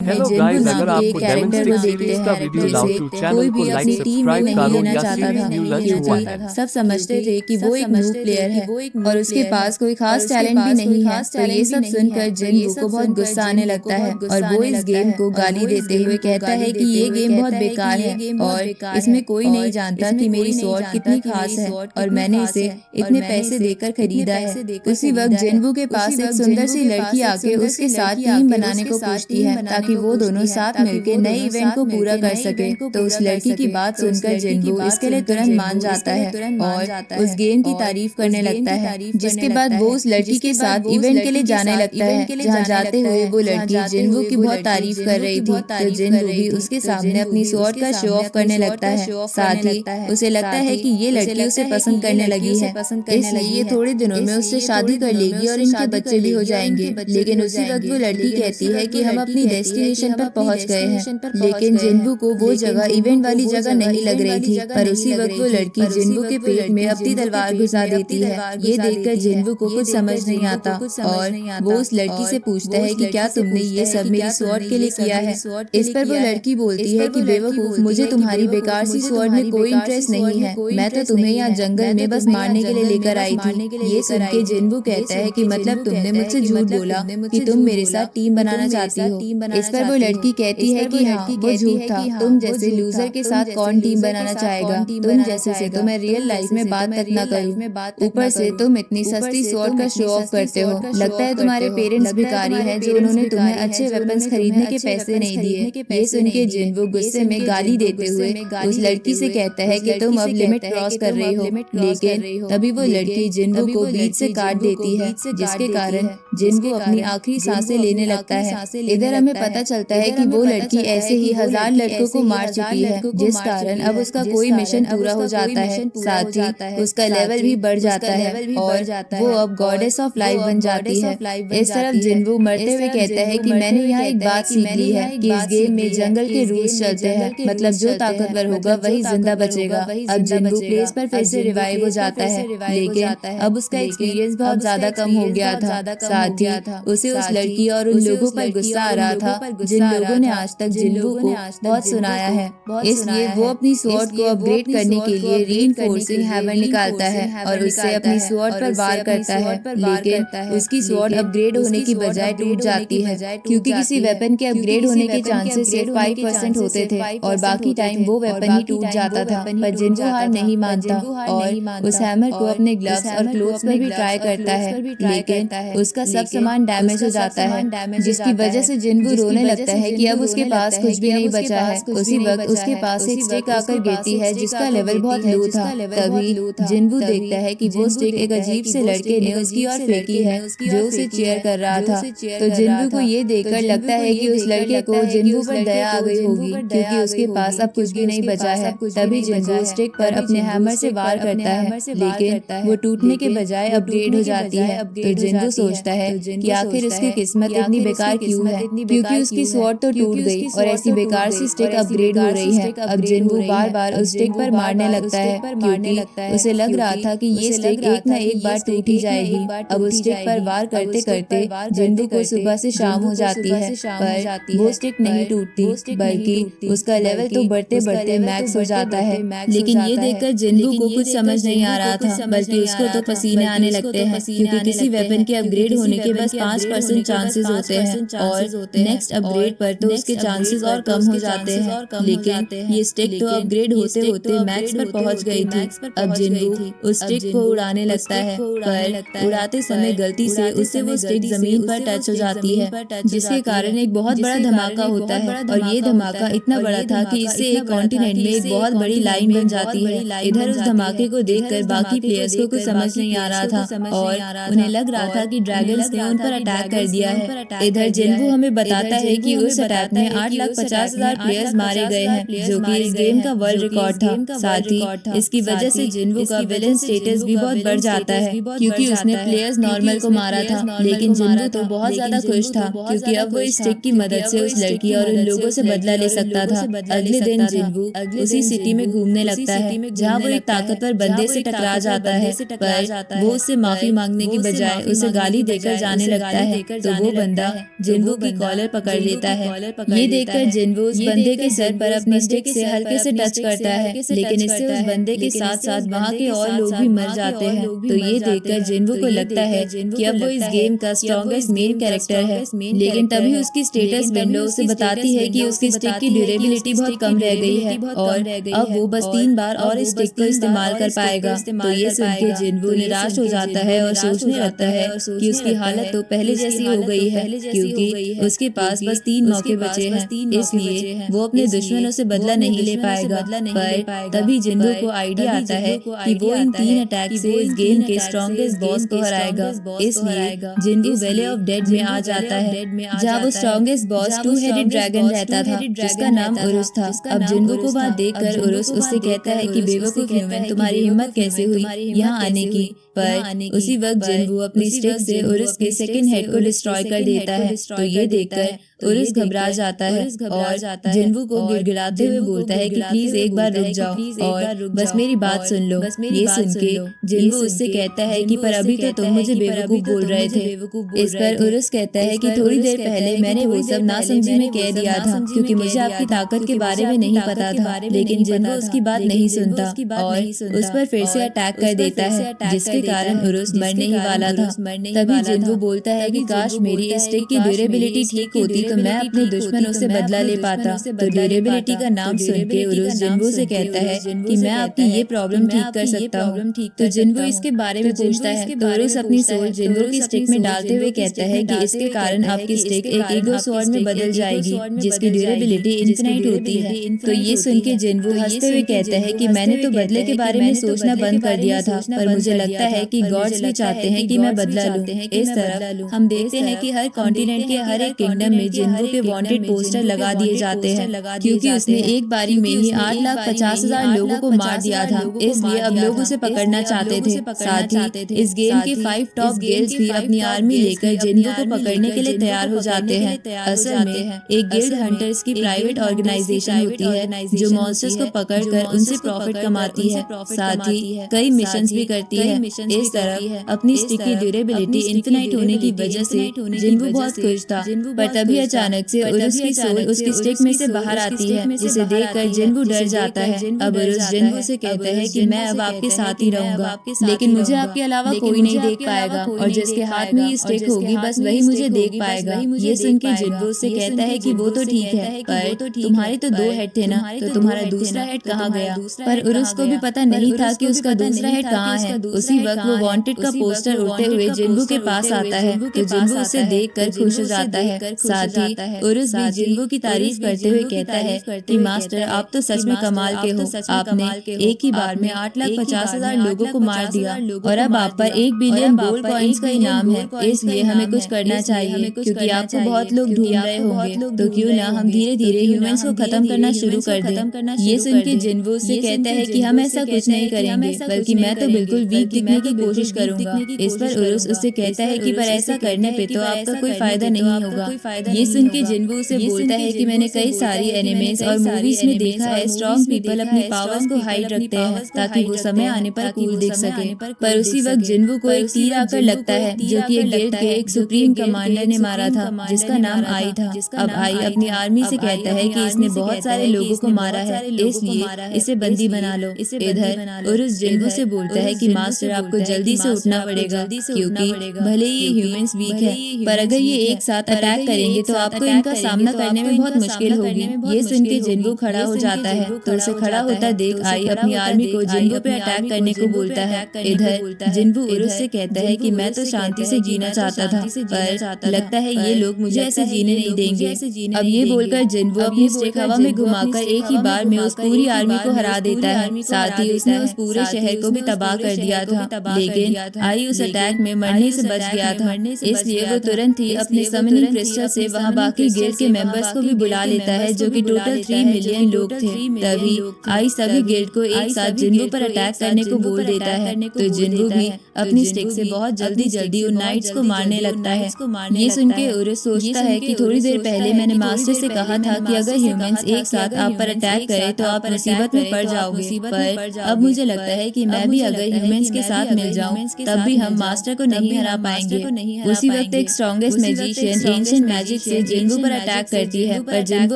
Hello जिन्हों guys, नाम अगर के आपको कैरेक्टर डेमन को सीरीज देखते का हैं वीडियो लाओ जैसे तो कोई चैनल भी को अपनी लाइक टीम में सब्सक्राइब नहीं करो लेना या चाहता सीरीज था न्यू लॉन्च हुआ है। क्योंकि सब समझते थे कि वो एक नूब प्लेयर है और उसके पास कोई खास टैलेंट भी नहीं है। तो ये सब सुनकर जिनवू को बहुत गुस्सा आने लगता है और वो इस गेम को गाली देते हुए कहता है कि ये गेम बहुत बेकार है और इसमें कोई नहीं जानता कि मेरी स्वॉर्ड कितनी खास है और मैंने इसे इतने पैसे देकर खरीदा है। उसी वक्त जिनवू के पास एक सुंदर सी लड़की आके उसके साथ टीम बनाने को पूछती है ताकि वो दोनों साथ मिलकर नए इवेंट को पूरा कर सके। तो उस लड़की की बात सुनकर जिनवू इसके लिए तुरंत मान जाता है और उस गेम की तारीफ करने लगता है। जिसके बाद वो उस लड़की के साथ इवेंट के लिए जाने लगता है जहाँ जाते हुए वो लड़की जिनवू की बहुत तारीफ कर रही थी। तो जिनवू भी उसके सामने अपनी स्वॉर्ड का शो ऑफ करने लगता है। साथ ही उसे लगता है कि ये लड़की उसे पसंद करने लगी है, इसलिए ये थोड़े दिनों में उससे शादी कर लेगी और इनके बच्चे भी हो जाएंगे। लेकिन उसी वक्त वो लड़की कहती है कि हम अपनी डेस्टिनेशन पर पहुंच गए हैं। लेकिन जिनवू को वो जगह इवेंट वाली जगह नहीं लग रही थी। पर उसी वक्त वो लड़की जिनवू के पेट में अपनी तलवार घुसा देती है। ये देखकर जिनवू को कुछ समझ नहीं आता और वो उस लड़की से पूछता है कि क्या तुमने ये सब मेरी स्वॉर्ड के लिए किया है। इस पर वो लड़की बोलती है कि बेवकूफ, मुझे तुम्हारी बेकार सी स्वॉर्ड में कोई इंटरेस्ट नहीं है, मैं तो तुम्हें यहाँ जंगल में बस मारने के लिए लेकर आई थी। ये सुन के जिनवू कहता है कि मतलब तुमने मुझसे झूठ बोला कि तुम मेरे साथ टीम बनाना चाहती हो। इस पर वो लड़की कहती है कि हाँ वो झूठ था, तुम जैसे लूजर के साथ कौन टीम बनाना चाहेगा, तुम जैसे से तो मैं रियल लाइफ में बात तक न करूं, ऊपर से तुम इतनी सस्ती स्वॉर्ड का शो ऑफ करते हो। लगता है तुम्हारे पेरेंट्स भिखारी हैं जो उन्होंने तुम्हें अच्छे वेपन्स खरीदने के पैसे नहीं दिए। ये सुन के जिनवू गुस्से में गाली देते हुए उस लड़की से कहता है कि तुम अब लिमिट क्रॉस कर रही हो। लेकिन तभी वो लड़की जिनवू को बीच से काट देती है जिसके कारण जिनवू अपनी आखिरी सांसें लेने लगता है। इधर हमें पता चलता है कि वो लड़की ऐसे ही 1000 लड़कों को मार चुकी है जिस कारण अब उसका कोई मिशन पूरा हो जाता है। साथ ही उसका लेवल भी बढ़ जाता है और वो अब गॉडेस ऑफ लाइफ बन जाती है। इस तरफ जिनवू मरते हुए कहता है कि मैंने यहाँ एक बात सीख ली है कि इस गेम में जंगल के रूल्स चलते हैं, मतलब जो ताकतवर होगा वही जिंदा बचेगा। अब जिनवू प्लेस पर फिर से रिवाइव हो जाता है, लेकिन अब उसका एक्सपीरियंस बहुत ज्यादा कम हो गया था। साथ ही उसे उस लड़की और उन लोगों पर गुस्सा आ रहा था जिन लोगों ने आज तक जिनवू को बहुत सुनाया है। इसलिए वो अपनी स्वॉर्ड को अपग्रेड करने के लिए रीइंफोर्सिंग हैमर निकालता है और उससे अपनी स्वॉर्ड पर वार करता है। लेकिन उसकी स्वॉर्ड अपग्रेड होने की बजाय टूट जाती है क्योंकि किसी वेपन के अपग्रेड होने के चांसेस सिर्फ 5% होते थे और बाकी टाइम वो वेपन ही टूट जाता था। पर जिनवू हार नहीं मानता और उस हैमर को अपने ग्लव्स और क्लोथ्स पर भी ट्राई करता है, लेकिन उसका सब सामान डैमेज हो जाता है जिसकी वजह से जिनवू रोने लगता है कि अब उसके पास कुछ भी नहीं बचा है। उसी वक्त उसके पास एक स्टिक आकर गिरती है जिसका लेवल बहुत लो था। तभी जिनवू देखता है कि वो स्टिक एक अजीब से लड़के ने उसकी ओर फेंकी है जो उसे चीयर कर रहा था। तो जिनवू को ये देखकर लगता है कि उस लड़के को जिनवू पर दया आ गई होगी क्योंकि उसके पास अब कुछ भी नहीं बचा है। तभी जिनवू स्टिक पर अपने हैमर से वार करता है, लेकिन वो टूटने के बजाय अपग्रेड हो जाती है। तो जिनवू सोचता है कि आखिर उसकी किस्मत इतनी बेकार क्यों है, क्योंकि उसकी स्वॉर्ड तो टूट गई और ऐसी बेकार सी स्टिक अपग्रेड हो रही है। अब जिनवू बार बार उस स्टिक पर मारने लगता है क्योंकि उसे लग रहा था कि ये स्टिक एक न एक बार टूट ही जाएगी। अब उस स्टिक पर वार करते करते जिनवू को सुबह से शाम हो जाती है, पर वो स्टिक नहीं टूटती बल्कि उसका लेवल तो बढ़ते बढ़ते मैक्स हो जाता है। लेकिन ये देखकर जिनवू को कुछ समझ नहीं आ रहा था, बल्कि उसको तो पसीने आने लगते हैं क्योंकि किसी वेपन के अपग्रेड होने के बस 5% चांसेस होते हैं और नेक्स्ट अपग्रेड पर तो उसके चांसेस और कम हो जाते हैं। लेकिन ये स्टिक तो अपग्रेड होते होते मैक्स पर पहुंच गई थी। अब जिनवू उस स्टिक को उड़ाने लगता है, पर उड़ाते समय गलती से उससे वो स्टिक जमीन पर टच हो जाती है जिसके कारण एक बहुत बड़ा धमाका होता है। और ये धमाका इतना बड़ा था कि इससे एक कॉन्टिनेंट में एक बहुत बड़ी लाइन बन जाती है। इधर उस धमाके को देखकर बाकी प्लेयर्स को कुछ समझ नहीं आ रहा था और उन्हें लग रहा था कि ड्रैगन्स ने उन पर अटैक कर दिया है। इधर जिनवू हमें बताता है कि उस अटैक में 8,50,000 प्लेयर्स मारे गए हैं जो कि इस गेम का वर्ल्ड रिकॉर्ड था। साथ ही इसकी वजह से जिनवू का विलेन स्टेटस भी बहुत बढ़ जाता है क्योंकि उसने प्लेयर्स नॉर्मल को मारा था। लेकिन जिनवू तो बहुत ज्यादा खुश था क्योंकि अब वो इस स्टिक की मदद से उस लड़की और उन लोगों से बदला ले सकता था। अगले दिन जिनवू उसी सिटी में घूमने लगता है जहाँ वो एक ताकतवर बंदे से टकरा जाता है, पर वो उससे माफी मांगने की बजाय उसे गाली देकर जाने लगता है। तो वो बंदा जिनवू की कॉलर पकड़ कर लेता है। ये देखकर जिन्वो उस बंदे के सर पर अपनी स्टिक से हल्के से टच करता है, लेकिन इससे उस बंदे के साथ साथ वहाँ के और लोग भी मर जाते हैं। तो ये देखकर जिन्वो को लगता है कि अब वो इस गेम का स्ट्रॉन्गेस्ट मेन कैरेक्टर है, लेकिन तभी उसकी स्टेटस विंडो उसे बताती है कि उसकी स्टिक की ड्यूरेबिलिटी बहुत कम रह गई है और अब वो बस 3 बार और इस स्टिक को इस्तेमाल कर पाएगा। तो ये सुन के जिन्वो निराश हो जाता है और सोचने लगता है कि उसकी हालत तो पहले जैसी हो गई है, क्योंकि उसके पास बस 3 मौके बचे हैं, इसलिए वो अपने दुश्मनों से बदला नहीं ले पाएगा। पर तभी जिन्वो को आइडिया आता है कि वो इन 3 अटैक से इस गेम के स्ट्रॉन्गेस्ट बॉस को हराएगा। इसलिए जिन्वो वैले ऑफ डेड में आ जाता है, जहाँ वो स्ट्रॉन्गेस्ट बॉस 2 हेडेड ड्रैगन रहता था, जिसका नाम उरुस था। अब जिन्वो को वहाँ देखकर उरुस उससे कहता है कि बेवकूफ ह्यूमन, तुम्हारी हिम्मत कैसे हुई यहाँ आने की। पर उसी वक्त जिन्वो अपनी स्टिक से उरुस के सेकंड हेड को डिस्ट्रॉय कर देता है। तो ये देखकर उरुस घबरा जाता है और जिन्वो को गिड़गिड़ाते हुए बोलता है कि प्लीज एक बार रुक जाओ और बस मेरी बात सुन लो। ये सुन के जिन्वो उससे कहता है कि पर अभी तो तुम मुझे बेवकूफ बोल रहे थे। इस पर उरुस कहता है कि थोड़ी देर पहले मैंने वो सब नासमझी में कह दिया था, क्योंकि मुझे आपकी ताकत के बारे में नहीं पता था। लेकिन जिन्वो उसकी बात नहीं सुनता और उस पर फिर से अटैक कर देता है, जिसके कारण उरुस मरने ही वाला था। तभी जिन्वो बोलता है कि काश मेरी स्टिक की ड्यूरेबिलिटी ठीक होती तो मैं अपने दुश्मनों से बदला ले पाता। तो ड्यूरेबिलिटी का नाम सुन के उरुस जिन्वो से कहता है कि मैं आपकी ये प्रॉब्लम ठीक कर सकता हूँ। तो जिन्वो इसके बारे में पूछता है तो उरुस अपनी सोल जिन्वो की स्टिक में डालते हुए कहता है कि इसके कारण आपकी स्टिक एक ईगो स्वॉर्ड में बदल जाएगी, जिसकी ड्यूरेबिलिटी इन्फिनाइट होती है। तो ये सुन के जिन्वो हंसते हुए कहता है कि मैंने तो बदले के बारे में सोचना बंद कर दिया था, पर मुझे लगता है कि गॉड्स भी चाहते हैं कि मैं बदला लूं। इस तरह हम देखते हैं कि हर कॉन्टिनेंट के हर एक किंगडम में जिन्वो के वांटेड पोस्टर लगा दिए जाते हैं, क्योंकि उसने एक बारी में ही 8,50,000 लोगों को मार दिया था। इसलिए अब लोग उसे पकड़ना चाहते थे। साथ ही इस गेम के 5 टॉप गिल्ड्स भी अपनी आर्मी लेकर जिन्वो को पकड़ने के लिए तैयार हो जाते हैं। असल में एक गिल्ड हंटर्स की प्राइवेट ऑर्गेनाइजेशन होती है जो मॉन्स्टर्स को पकड़कर उनसे प्रॉफिट कमाती है, साथ ही कई मिशंस भी करती है। इस तरह अपनी स्टिक की ड्यूरेबिलिटी इन्फिनाइट होने की वजह से जिन्वो बहुत खुश था। पर तभी अचानक से उरुस की सोल उसकी स्टिक में से बाहर आती है, जिसे देखकर जिन्वो डर जाता है। अब उरुस जिन्वो से कहता है कि मैं अब आपके साथ ही रहूंगा, लेकिन मुझे आपके अलावा कोई नहीं देख पाएगा और जिसके हाथ में ये स्टिक होगी बस वही मुझे देख पाएगा। ये सुन के जिन्वो से कहता है कि वो तो ठीक है, पर तुम्हारे तो 2 हेड थे ना, तो तुम्हारा दूसरा हेड कहाँ गया? पर उरुस को भी पता नहीं था कि उसका दूसरा हेड कहाँ है। उसी वक्त वो वांटेड का पोस्टर उड़ते हुए जिन्वो के पास आता है, तो जिन्वो उसे देखकर खुश हो जाता है। साथ ही उरुस भी जिन्वो की तारीफ करते हुए कहता है कि मास्टर आप तो सच में कमाल के हो, आपने एक ही बार में 8,50,000 लोगों को मार दिया और अब आप पर 1 बिलियन गोल्ड कॉइन्स का इनाम है। इसलिए हमें कुछ करना चाहिए, क्योंकि आपको बहुत लोग ढूंढ रहे होंगे, तो क्यों ना हम धीरे धीरे ह्यूमंस को खत्म करना शुरू कर दें। ये सुन के जिन्वो उससे कहता है कि हम ऐसा कुछ नहीं करेंगे, बल्कि मैं तो बिल्कुल वीक दिखने की कोशिश करूंगा। इस पर उरुस उससे कहता है कि पर ऐसा करने पे तो आपका कोई फायदा नहीं होगा। ये सुन के जिन्वो उसे बोलता है कि मैंने कई सारी एनिमेज और मूवीज में देखा है स्ट्रॉन्ग पीपल अपनी पावर्स को हाइड रखते हैं ताकि वो समय आने पर कूल दिख सके। पर उसी वक्त जिन्वो को एक तीर आकर लगता है, जो कि एक गिल्ड के एक सुप्रीम कमांडर ने मारा था, जिसका नाम आई था। अब आई अपनी आर्मी से कहता है कि इसने बहुत सारे लोगों को मारा है, इसलिए इसे बंदी बना लो। इधर उरुस जिन्वो से बोलता है कि मास्टर आपको जल्दी से उठना पड़ेगा, क्योंकि भले ही ह्यूमंस वीक है, पर अगर ये एक साथ अटैक करेंगे तो आपको इनका सामना करने में बहुत मुश्किल होगी। ये सुन के जिन्वो खड़ा हो जाता है, तो उसे खड़ा होता देख आई अपनी आर्मी को जिन्वो पे अटैक करने को बोलता है। इधर जिन्वो उरुस से कहता है कि मैं तो शांति से जीना चाहता था, पर लगता है ये लोग मुझे ऐसे जीने नहीं देंगे। अब ये बोलकर जिन्वो अपनी स्टिक हवा में घुमाकर एक ही बार में उस पूरी आर्मी को हरा देता है। साथ ही उसने उस पूरे शहर को भी तबाह कर दिया था, लेकिन आई उस अटैक में मरने से बच गया था। इसलिए वो तुरंत ही अपने समनिंग क्रिस्टल से वहाँ बाकी गिल्ड के मेंबर्स को भी बुला लेता है, जो कि टोटल 3 मिलियन लोग थे। तभी आई सभी गिल्ड को एक साथ जिन्वो पर अटैक करने को बोल देता है, तो जिन्वो भी अपनी स्टिक से बहुत जल्दी उन नाइट्स को मारने लगता है। ये सुन के उरुस सोचता है कि थोड़ी देर पहले मैंने मास्टर से कहा था कि अगर ह्यूमंस एक साथ आप पर अटैक करें तो आप मुसीबत में पड़ जाओगे, पर अब मुझे लगता है कि मैं भी अगर ह्यूमंस के साथ मिल जाऊं तब भी हम मास्टर को नहीं हरा पाएंगे। उसी वक्त एक स्ट्रॉन्गेस्ट मैजिशियन एंशिएंट मैजिक से जिन्वो पर अटैक करती है, पर जिन्वो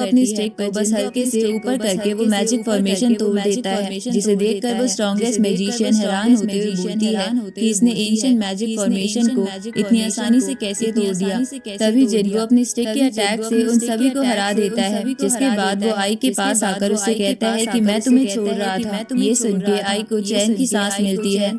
अपनी स्टिक को बस हल्के से ऊपर करके वो मैजिक फॉर्मेशन तोड़ देता है, जिसे देखकर वो स्ट्रॉन्गेस्ट मैजिशियन हैरान होते हुए बोलती है कि इसने एंशिएंट मैजिक फॉर्मेशन को इतनी आसानी से कैसे तोड़ दिया। तभी जिन्वो अपनी स्टिक के अटैक से उन सभी को हरा देता है, जिसके बाद वो आई के पास आकर उससे कहता है कि मैं तुम्हें छोड़ रहा था। ये सुन के आई को चैन की सांस मिलती है।